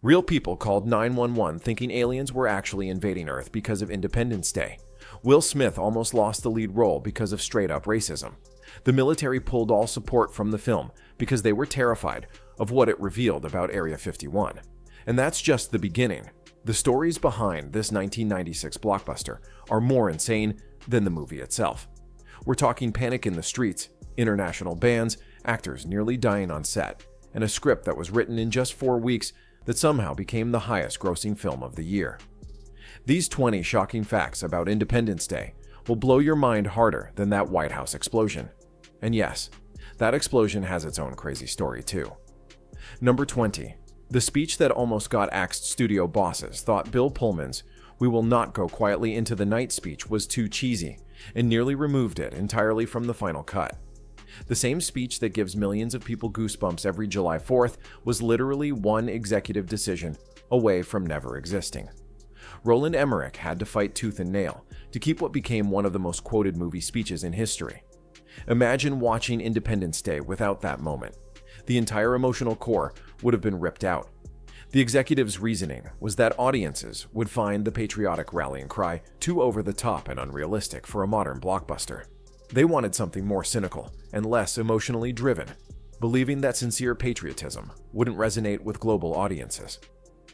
Real people called 911 thinking aliens were actually invading Earth because of Independence Day. Will Smith almost lost the lead role because of straight-up racism. The military pulled all support from the film because they were terrified of what it revealed about Area 51. And that's just the beginning. The stories behind this 1996 blockbuster are more insane than the movie itself. We're talking panic in the streets, international bans, actors nearly dying on set, and a script that was written in just 4 weeks that somehow became the highest-grossing film of the year. These 20 shocking facts about Independence Day will blow your mind harder than that White House explosion. And yes, that explosion has its own crazy story too. Number 20. The speech that almost got axed studio bosses thought Bill Pullman's "We will not go quietly into the night" speech was too cheesy and nearly removed it entirely from the final cut. The same speech that gives millions of people goosebumps every July 4th was literally one executive decision away from never existing. Roland Emmerich had to fight tooth and nail to keep what became one of the most quoted movie speeches in history. Imagine watching Independence Day without that moment. The entire emotional core would have been ripped out. The executive's reasoning was that audiences would find the patriotic rallying cry too over the top and unrealistic for a modern blockbuster. They wanted something more cynical and less emotionally driven, believing that sincere patriotism wouldn't resonate with global audiences.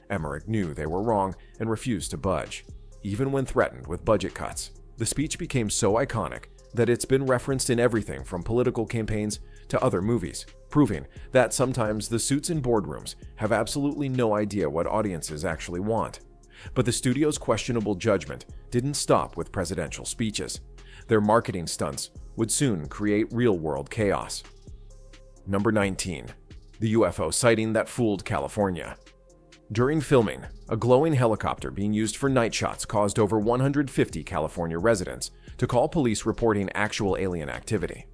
Emmerich knew they were wrong and refused to budge, even when threatened with budget cuts. The speech became so iconic that it's been referenced in everything from political campaigns to other movies, proving that sometimes the suits in boardrooms have absolutely no idea what audiences actually want. But the studio's questionable judgment didn't stop with presidential speeches. Their marketing stunts would soon create real-world chaos. Number 19. The UFO sighting that fooled California. During filming, a glowing helicopter being used for night shots caused over 150 California residents to call police reporting actual alien activity.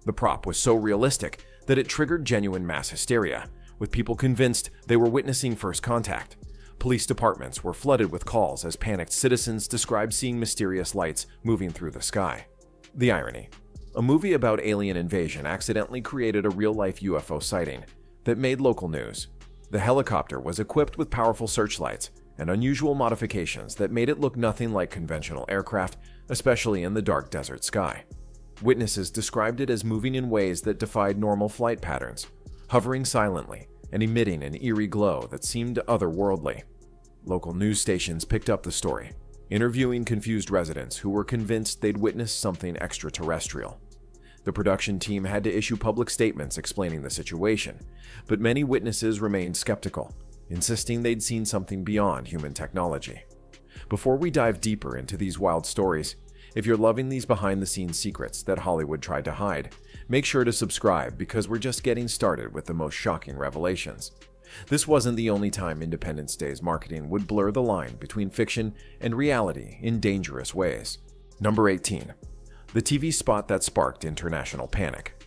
The prop was so realistic that it triggered genuine mass hysteria, with people convinced they were witnessing first contact. Police departments were flooded with calls as panicked citizens described seeing mysterious lights moving through the sky. The irony: a movie about alien invasion accidentally created a real-life UFO sighting that made local news. The helicopter was equipped with powerful searchlights and unusual modifications that made it look nothing like conventional aircraft, especially in the dark desert sky. Witnesses described it as moving in ways that defied normal flight patterns, hovering silently and emitting an eerie glow that seemed otherworldly. Local news stations picked up the story, interviewing confused residents who were convinced they'd witnessed something extraterrestrial. The production team had to issue public statements explaining the situation, but many witnesses remained skeptical, insisting they'd seen something beyond human technology. Before we dive deeper into these wild stories, if you're loving these behind-the-scenes secrets that Hollywood tried to hide, make sure to subscribe because we're just getting started with the most shocking revelations. This wasn't the only time Independence Day's marketing would blur the line between fiction and reality in dangerous ways. Number 18. The TV spot that sparked international panic.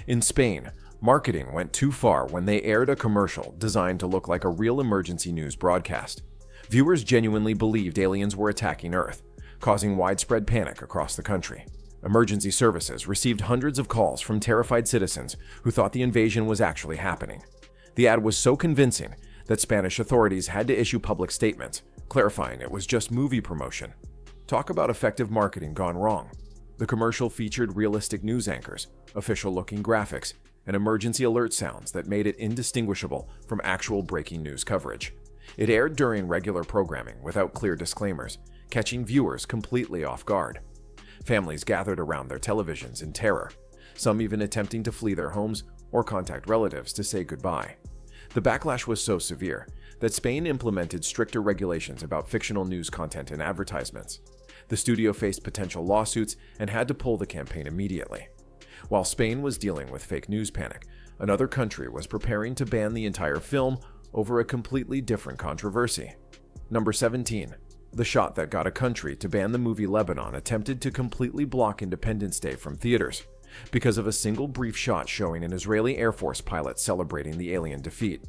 In Spain, marketing went too far when they aired a commercial designed to look like a real emergency news broadcast. Viewers genuinely believed aliens were attacking Earth, causing widespread panic across the country. Emergency services received hundreds of calls from terrified citizens who thought the invasion was actually happening. The ad was so convincing that Spanish authorities had to issue public statements, clarifying it was just movie promotion. Talk about effective marketing gone wrong. The commercial featured realistic news anchors, official-looking graphics, and emergency alert sounds that made it indistinguishable from actual breaking news coverage. It aired during regular programming without clear disclaimers, catching viewers completely off guard. Families gathered around their televisions in terror, some even attempting to flee their homes or contact relatives to say goodbye. The backlash was so severe that Spain implemented stricter regulations about fictional news content and advertisements. The studio faced potential lawsuits and had to pull the campaign immediately. While Spain was dealing with fake news panic, another country was preparing to ban the entire film over a completely different controversy. Number 17. The shot that got a country to ban the movie Lebanon attempted to completely block Independence Day from theaters because of a single brief shot showing an Israeli Air Force pilot celebrating the alien defeat.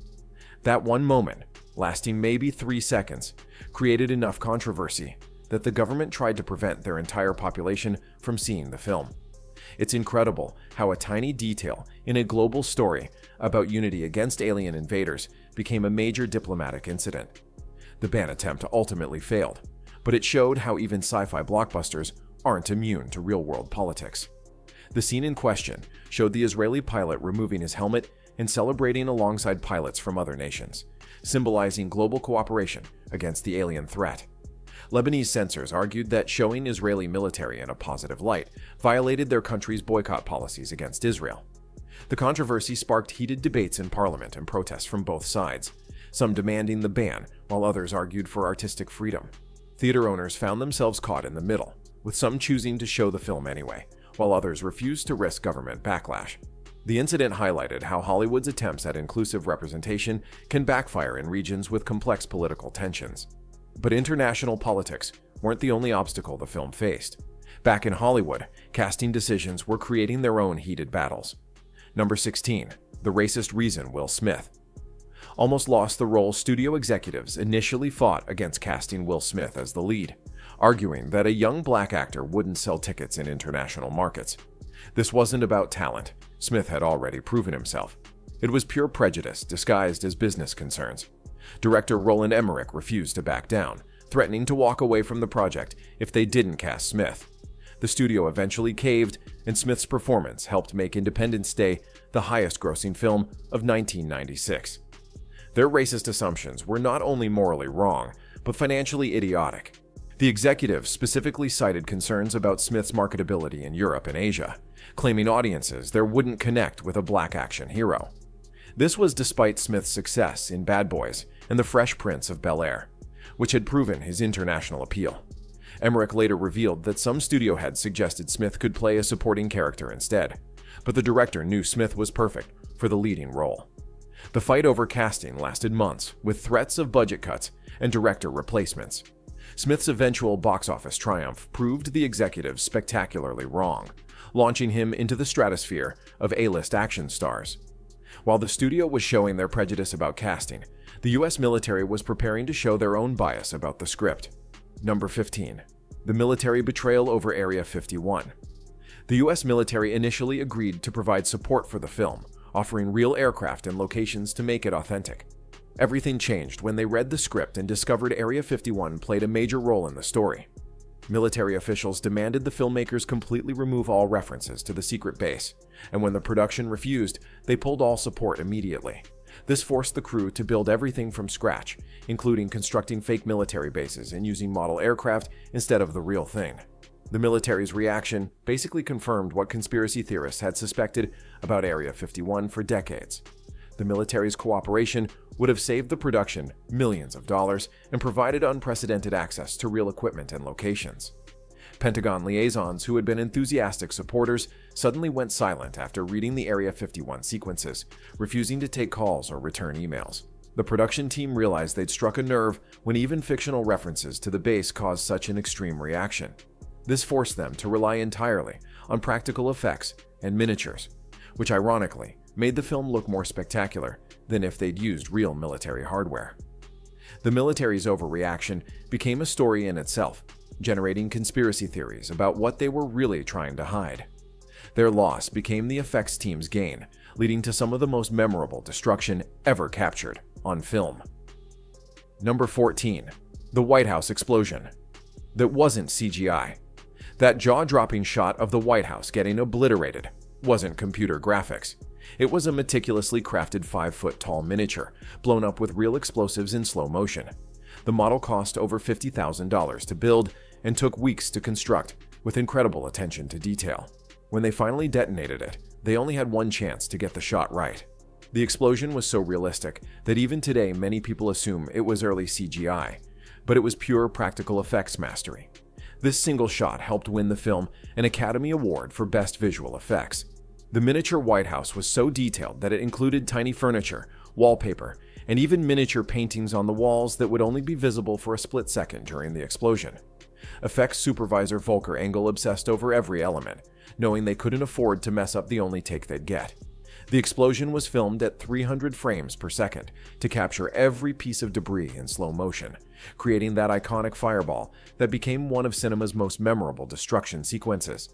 That one moment, lasting maybe 3 seconds, created enough controversy that the government tried to prevent their entire population from seeing the film. It's incredible how a tiny detail in a global story about unity against alien invaders became a major diplomatic incident. The ban attempt ultimately failed, but it showed how even sci-fi blockbusters aren't immune to real-world politics. The scene in question showed the Israeli pilot removing his helmet and celebrating alongside pilots from other nations, symbolizing global cooperation against the alien threat. Lebanese censors argued that showing Israeli military in a positive light violated their country's boycott policies against Israel. The controversy sparked heated debates in parliament and protests from both sides, some demanding the ban while others argued for artistic freedom. Theater owners found themselves caught in the middle, with some choosing to show the film anyway, while others refused to risk government backlash. The incident highlighted how Hollywood's attempts at inclusive representation can backfire in regions with complex political tensions. But international politics weren't the only obstacle the film faced. Back in Hollywood, casting decisions were creating their own heated battles. Number 16. The racist reason Will Smith almost lost the role. Studio executives initially fought against casting Will Smith as the lead, arguing that a young black actor wouldn't sell tickets in international markets. This wasn't about talent. Smith had already proven himself. It was pure prejudice disguised as business concerns. Director Roland Emmerich refused to back down, threatening to walk away from the project if they didn't cast Smith. The studio eventually caved, and Smith's performance helped make Independence Day the highest-grossing film of 1996. Their racist assumptions were not only morally wrong, but financially idiotic. The executives specifically cited concerns about Smith's marketability in Europe and Asia, claiming audiences there wouldn't connect with a black action hero. This was despite Smith's success in Bad Boys and The Fresh Prince of Bel-Air, which had proven his international appeal. Emmerich later revealed that some studio heads suggested Smith could play a supporting character instead, but the director knew Smith was perfect for the leading role. The fight over casting lasted months, with threats of budget cuts and director replacements. Smith's eventual box office triumph proved the executives spectacularly wrong, launching him into the stratosphere of A-list action stars. While the studio was showing their prejudice about casting, the US military was preparing to show their own bias about the script. Number 15. The military betrayal over Area 51. The US military initially agreed to provide support for the film, offering real aircraft and locations to make it authentic. Everything changed when they read the script and discovered Area 51 played a major role in the story. Military officials demanded the filmmakers completely remove all references to the secret base, and when the production refused, they pulled all support immediately. This forced the crew to build everything from scratch, including constructing fake military bases and using model aircraft instead of the real thing. The military's reaction basically confirmed what conspiracy theorists had suspected about Area 51 for decades. The military's cooperation would have saved the production millions of dollars and provided unprecedented access to real equipment and locations. Pentagon liaisons who had been enthusiastic supporters suddenly went silent after reading the Area 51 sequences, refusing to take calls or return emails. The production team realized they'd struck a nerve when even fictional references to the base caused such an extreme reaction. This forced them to rely entirely on practical effects and miniatures, which ironically made the film look more spectacular than if they'd used real military hardware. The military's overreaction became a story in itself, generating conspiracy theories about what they were really trying to hide. Their loss became the effects team's gain, leading to some of the most memorable destruction ever captured on film. Number 14. The White House explosion. That wasn't CGI. That jaw-dropping shot of the White House getting obliterated wasn't computer graphics. It was a meticulously crafted 5-foot-tall miniature, blown up with real explosives in slow motion. The model cost over $50,000 to build and took weeks to construct, with incredible attention to detail. When they finally detonated it, they only had one chance to get the shot right. The explosion was so realistic that even today many people assume it was early CGI, but it was pure practical effects mastery. This single shot helped win the film an Academy Award for Best Visual Effects. The miniature White House was so detailed that it included tiny furniture, wallpaper, and even miniature paintings on the walls that would only be visible for a split second during the explosion. Effects supervisor Volker Engel obsessed over every element, knowing they couldn't afford to mess up the only take they'd get. The explosion was filmed at 300 frames per second to capture every piece of debris in slow motion, creating that iconic fireball that became one of cinema's most memorable destruction sequences.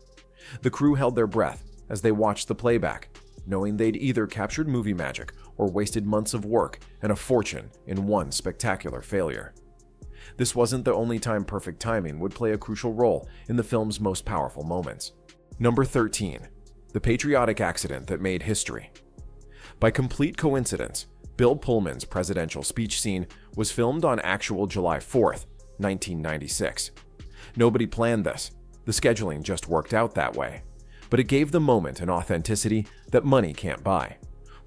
The crew held their breath as they watched the playback, knowing they'd either captured movie magic or wasted months of work and a fortune in one spectacular failure. This wasn't the only time perfect timing would play a crucial role in the film's most powerful moments. Number 13. The patriotic accident that made history. By complete coincidence, Bill Pullman's presidential speech scene was filmed on actual July 4th, 1996. Nobody planned this. The scheduling just worked out that way. But it gave the moment an authenticity that money can't buy.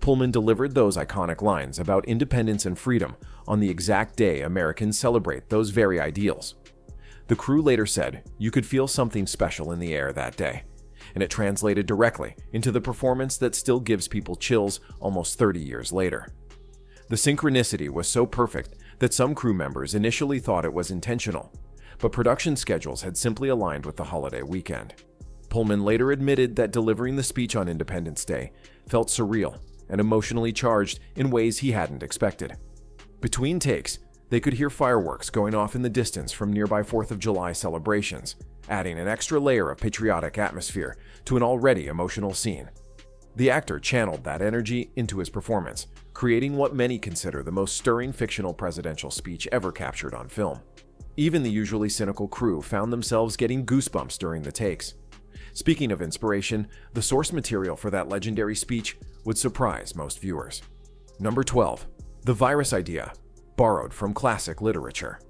Pullman delivered those iconic lines about independence and freedom on the exact day Americans celebrate those very ideals. The crew later said you could feel something special in the air that day, and it translated directly into the performance that still gives people chills almost 30 years later. The synchronicity was so perfect that some crew members initially thought it was intentional, but production schedules had simply aligned with the holiday weekend. Pullman later admitted that delivering the speech on Independence Day felt surreal and emotionally charged in ways he hadn't expected. Between takes, they could hear fireworks going off in the distance from nearby 4th of July celebrations, adding an extra layer of patriotic atmosphere to an already emotional scene. The actor channeled that energy into his performance, creating what many consider the most stirring fictional presidential speech ever captured on film. Even the usually cynical crew found themselves getting goosebumps during the takes. Speaking of inspiration, the source material for that legendary speech would surprise most viewers. Number 12. The virus idea, borrowed from classic literature.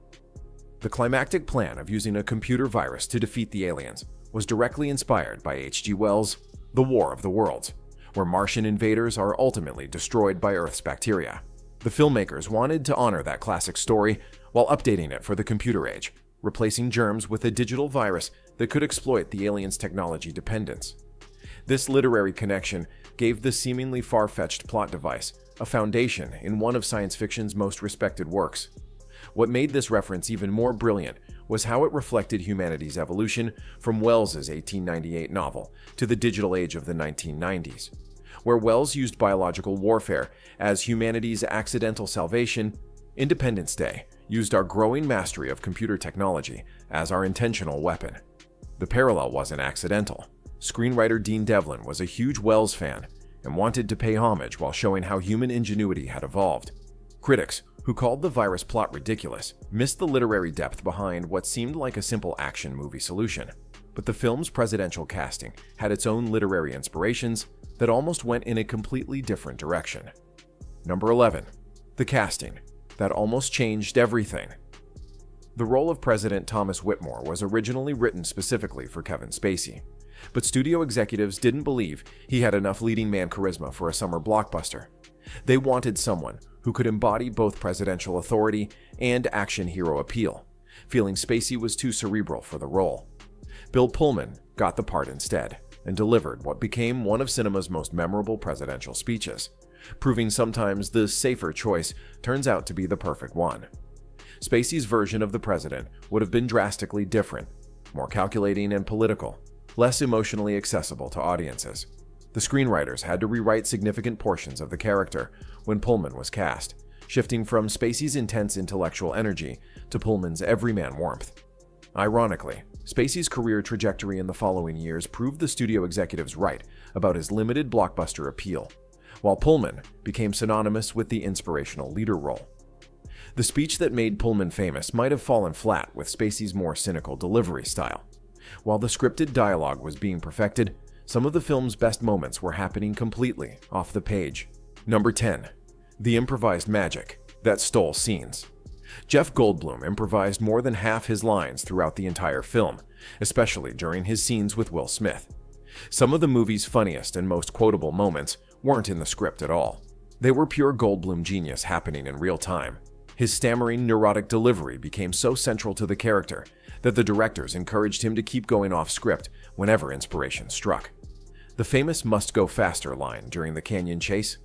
The climactic plan of using a computer virus to defeat the aliens was directly inspired by H.G. Wells' The War of the Worlds, where Martian invaders are ultimately destroyed by Earth's bacteria. The filmmakers wanted to honor that classic story while updating it for the computer age, replacing germs with a digital virus that could exploit the aliens' technology dependence. This literary connection gave the seemingly far-fetched plot device a foundation in one of science fiction's most respected works. What made this reference even more brilliant was how it reflected humanity's evolution from Wells's 1898 novel to the digital age of the 1990s. Where Wells used biological warfare as humanity's accidental salvation, Independence Day used our growing mastery of computer technology as our intentional weapon. The parallel wasn't accidental. Screenwriter Dean Devlin was a huge Wells fan and wanted to pay homage while showing how human ingenuity had evolved. Critics, who called the virus plot ridiculous, missed the literary depth behind what seemed like a simple action movie solution. But the film's presidential casting had its own literary inspirations that almost went in a completely different direction. Number 11. The casting that almost changed everything. The role of President Thomas Whitmore was originally written specifically for Kevin Spacey, but studio executives didn't believe he had enough leading man charisma for a summer blockbuster. They wanted someone who could embody both presidential authority and action hero appeal, feeling Spacey was too cerebral for the role. Bill Pullman got the part instead and delivered what became one of cinema's most memorable presidential speeches, proving sometimes the safer choice turns out to be the perfect one. Spacey's version of the president would have been drastically different, more calculating and political, less emotionally accessible to audiences. The screenwriters had to rewrite significant portions of the character when Pullman was cast, shifting from Spacey's intense intellectual energy to Pullman's everyman warmth. Ironically, Spacey's career trajectory in the following years proved the studio executives right about his limited blockbuster appeal, while Pullman became synonymous with the inspirational leader role. The speech that made Pullman famous might have fallen flat with Spacey's more cynical delivery style. While the scripted dialogue was being perfected, some of the film's best moments were happening completely off the page. Number 10. The improvised magic that stole scenes. Jeff Goldblum improvised more than half his lines throughout the entire film, especially during his scenes with Will Smith. Some of the movie's funniest and most quotable moments weren't in the script at all. They were pure Goldblum genius happening in real time. His stammering, neurotic delivery became so central to the character that the directors encouraged him to keep going off script whenever inspiration struck. The famous "must go faster" line during the canyon chase?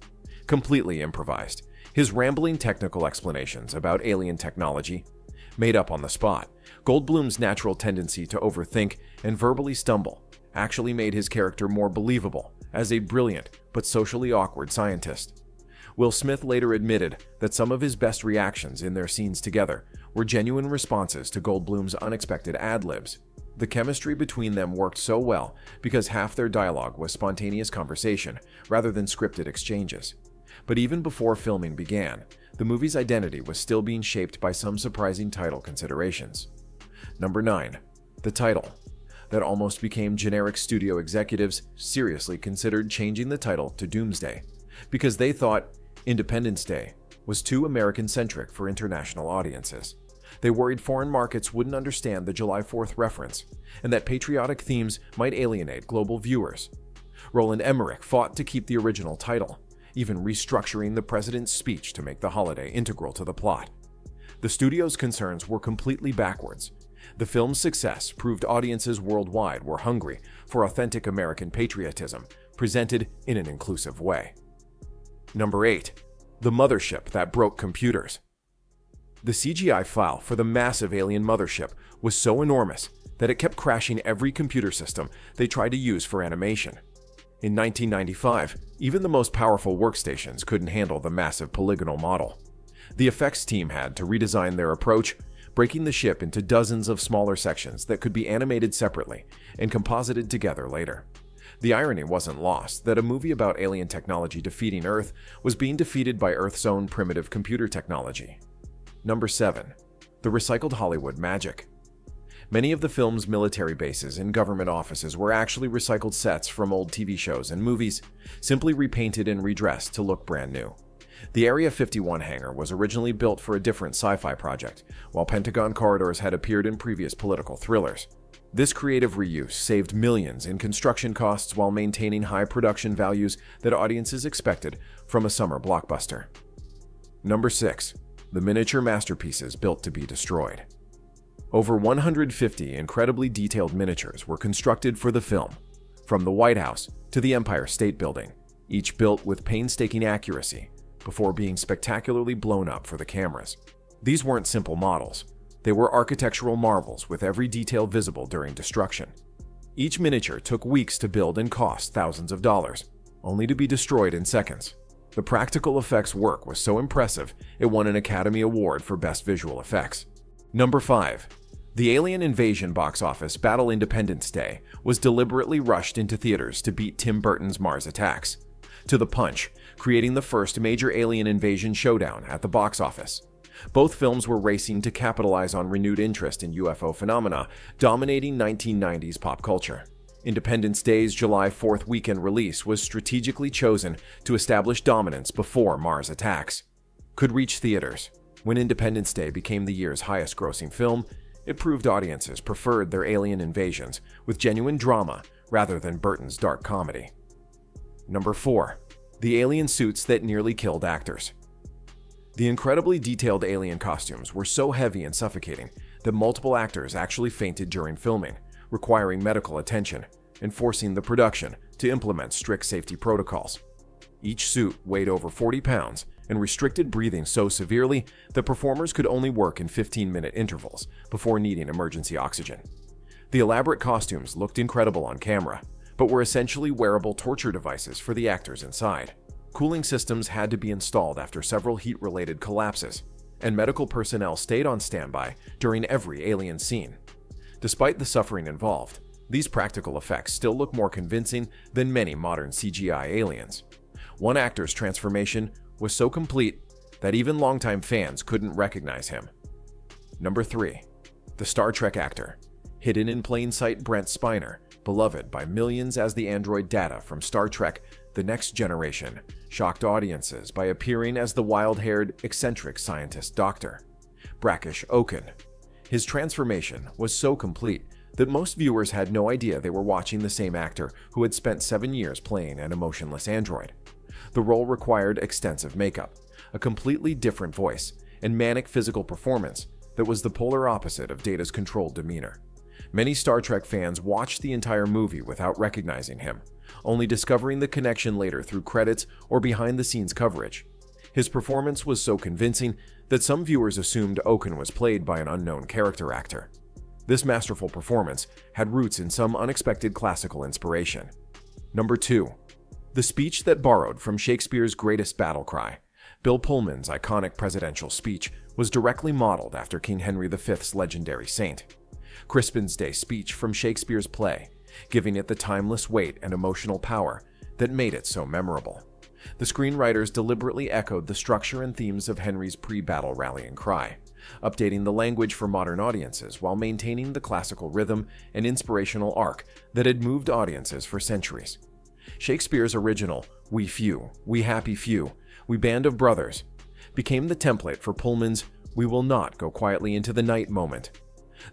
Completely improvised. His rambling technical explanations about alien technology? Made up on the spot. Goldblum's natural tendency to overthink and verbally stumble actually made his character more believable as a brilliant but socially awkward scientist. Will Smith later admitted that some of his best reactions in their scenes together were genuine responses to Goldblum's unexpected ad-libs. The chemistry between them worked so well because half their dialogue was spontaneous conversation rather than scripted exchanges. But even before filming began, the movie's identity was still being shaped by some surprising title considerations. Number 9. The title. That almost became generic. Studio executives seriously considered changing the title to Doomsday because they thought Independence Day was too American-centric for international audiences. They worried foreign markets wouldn't understand the July 4th reference and that patriotic themes might alienate global viewers. Roland Emmerich fought to keep the original title, even restructuring the president's speech to make the holiday integral to the plot. The studio's concerns were completely backwards. The film's success proved audiences worldwide were hungry for authentic American patriotism, presented in an inclusive way. Number 8. The mothership that broke computers. The CGI file for the massive alien mothership was so enormous that it kept crashing every computer system they tried to use for animation. In 1995, even the most powerful workstations couldn't handle the massive polygonal model. The effects team had to redesign their approach, breaking the ship into dozens of smaller sections that could be animated separately and composited together later. The irony wasn't lost that a movie about alien technology defeating Earth was being defeated by Earth's own primitive computer technology. Number 7. The recycled Hollywood magic. Many of the film's military bases and government offices were actually recycled sets from old TV shows and movies, simply repainted and redressed to look brand new. The Area 51 hangar was originally built for a different sci-fi project, while Pentagon corridors had appeared in previous political thrillers. This creative reuse saved millions in construction costs while maintaining high production values that audiences expected from a summer blockbuster. Number 6. The miniature masterpieces built to be destroyed. Over 150 incredibly detailed miniatures were constructed for the film, from the White House to the Empire State Building, each built with painstaking accuracy before being spectacularly blown up for the cameras. These weren't simple models. They were architectural marvels with every detail visible during destruction. Each miniature took weeks to build and cost thousands of dollars, only to be destroyed in seconds. The practical effects work was so impressive, it won an Academy Award for Best Visual Effects. Number 5. The Alien Invasion box office battle Independence Day was deliberately rushed into theaters to beat Tim Burton's Mars Attacks to the punch, creating the first major alien invasion showdown at the box office. Both films were racing to capitalize on renewed interest in UFO phenomena, dominating 1990s pop culture. Independence Day's July 4th weekend release was strategically chosen to establish dominance before Mars Attacks could reach theaters. When Independence Day became the year's highest-grossing film, it proved audiences preferred their alien invasions with genuine drama rather than Burton's dark comedy. Number 4. The alien suits that nearly killed actors. The incredibly detailed alien costumes were so heavy and suffocating that multiple actors actually fainted during filming, requiring medical attention and forcing the production to implement strict safety protocols. Each suit weighed over 40 pounds and restricted breathing so severely that performers could only work in 15-minute intervals before needing emergency oxygen. The elaborate costumes looked incredible on camera, but were essentially wearable torture devices for the actors inside. Cooling systems had to be installed after several heat-related collapses, and medical personnel stayed on standby during every alien scene. Despite the suffering involved, these practical effects still look more convincing than many modern CGI aliens. One actor's transformation was so complete that even longtime fans couldn't recognize him. Number 3. The Star Trek actor. Hidden in plain sight, Brent Spiner, beloved by millions as the android Data from Star Trek The Next Generation, shocked audiences by appearing as the wild-haired, eccentric scientist Dr. Brackish Oaken. His transformation was so complete that most viewers had no idea they were watching the same actor who had spent 7 years playing an emotionless android. The role required extensive makeup, a completely different voice, and manic physical performance that was the polar opposite of Data's controlled demeanor. Many Star Trek fans watched the entire movie without recognizing him, only discovering the connection later through credits or behind-the-scenes coverage. His performance was so convincing that some viewers assumed Oaken was played by an unknown character actor. This masterful performance had roots in some unexpected classical inspiration. Number 2. The speech that borrowed from Shakespeare's greatest battle cry. Bill Pullman's iconic presidential speech was directly modeled after King Henry V's legendary saint. Crispin's Day speech from Shakespeare's play, giving it the timeless weight and emotional power that made it so memorable. The screenwriters deliberately echoed the structure and themes of Henry's pre-battle rallying cry, updating the language for modern audiences while maintaining the classical rhythm and inspirational arc that had moved audiences for centuries. Shakespeare's original "We few, we happy few, we band of brothers" became the template for Pullman's "We will not go quietly into the night" moment.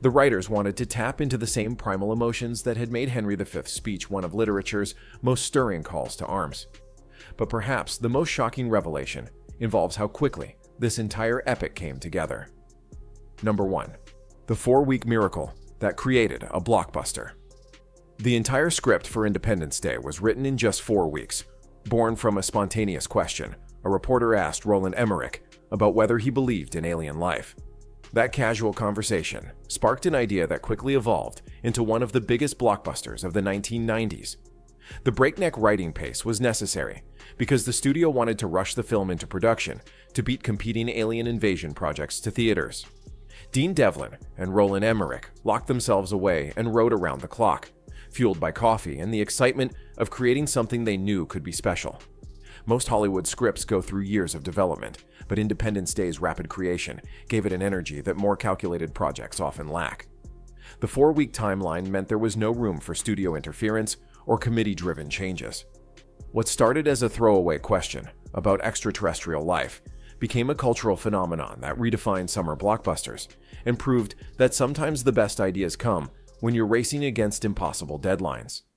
The writers wanted to tap into the same primal emotions that had made Henry V's speech one of literature's most stirring calls to arms. But perhaps the most shocking revelation involves how quickly this entire epic came together. Number 1. The 4-week miracle that created a blockbuster. The entire script for Independence Day was written in just 4 weeks, born from a spontaneous question a reporter asked Roland Emmerich about whether he believed in alien life. That casual conversation sparked an idea that quickly evolved into one of the biggest blockbusters of the 1990s. The breakneck writing pace was necessary because the studio wanted to rush the film into production to beat competing alien invasion projects to theaters. Dean Devlin and Roland Emmerich locked themselves away and wrote around the clock, fueled by coffee and the excitement of creating something they knew could be special. Most Hollywood scripts go through years of development, but Independence Day's rapid creation gave it an energy that more calculated projects often lack. The 4-week timeline meant there was no room for studio interference or committee-driven changes. What started as a throwaway question about extraterrestrial life became a cultural phenomenon that redefined summer blockbusters and proved that sometimes the best ideas come when you're racing against impossible deadlines.